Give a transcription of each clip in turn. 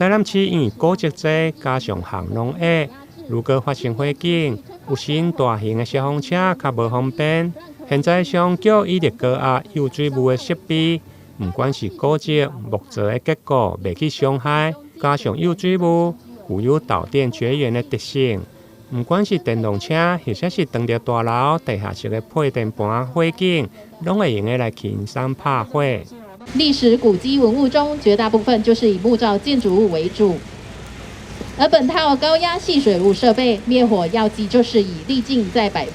台南市因为古迹多，加上巷弄矮，如果发生火警，有时大型的消防车较无方便。现在上桥已伫高压有水雾的设备，不管是古迹木造的结构袂去伤害，加上有水雾，具有导电绝缘的特性。不管是电动车，或者是当着大楼、地下室的配电盘火警，拢会用来轻松拍火。历史古迹文物中，绝大部分就是以木造建筑物为主。而本套高压细水雾设备灭火药剂就是以粒径在百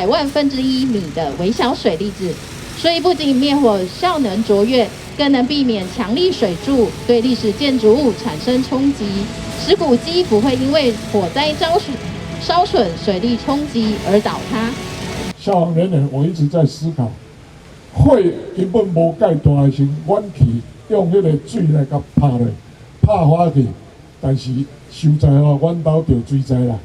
万分之一米的微小水粒子，所以不仅灭火效能卓越，更能避免强力水柱对历史建筑物产生冲击，使古迹不会因为火灾烧损水力冲击而倒塌。消防人员，我一直在思考，火根本无介大的时，阮去用迄个水来甲拍落，拍花去，但是受灾哦，阮兜着水灾啦，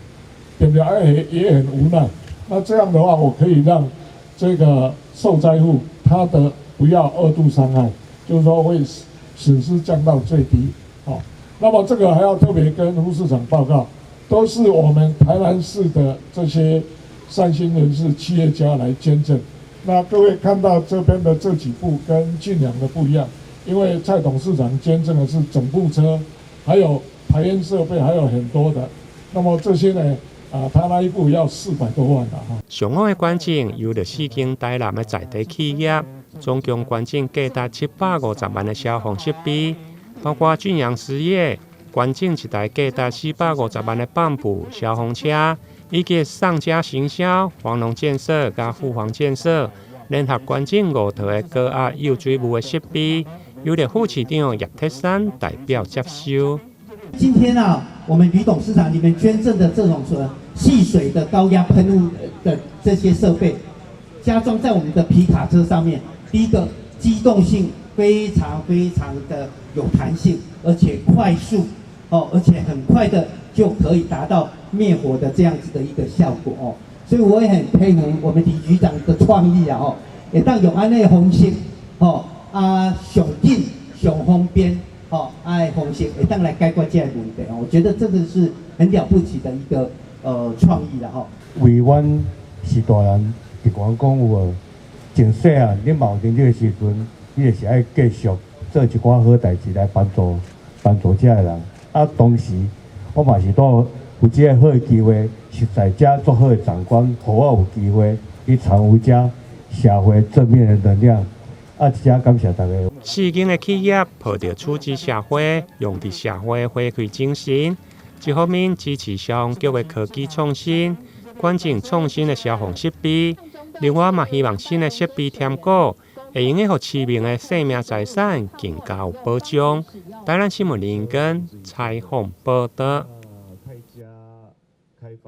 对不对？也很无奈。那这样的话，我可以让这个受灾户他的不要2度伤害，就是说会损失降到最低。哦，那么这个还要特别跟副市长报告，都是我们台南市的这些善心人士、企业家来捐赠。那各位看到这边的这几部跟近两的不一样，因为蔡董事长捐赠的是整部车，还有排烟设备，还有很多的。那么这些呢？他那一部要400多万啦！上午的观景由着4间台南的在地企业，总共观景价达750万的消防设备，包括俊阳实业观景一台价达450万的泵浦消防车，以及上家行销、黄龙建设加富煌建设联合观景5套的高压有水雾的设备，由着副市长叶铁山代表接收。今天啊，我们吕董事长你们捐赠的这种细水的高压喷雾的这些设备，加装在我们的皮卡车上面。第一个，机动性非常的有弹性，而且快速哦，而且很快的就可以达到灭火的这样子的一个效果哦。所以我也很佩服我们李局长的创意啊哦，也当用安内方式哦上紧上方便。方式会当来解决这个问题我觉得这个是很了不起的一个创意啦为阮是大人，是讲有无，从细汉你嘛有能力的时阵，你就是爱继续做一寡好代志来帮助这个人。同时我嘛是有这个好的机会，实在这足好的长官，互我有机会去参与这社会正面的能量。真感谢大家。4间的企业抱着处之社会、用伫社会的回馈精神，一方面支持消防局的科技创新，关注创新的消防设备；另外嘛希望新的设备添购，会用让市民的生命财产更加有保障。台南新闻林根采访报道。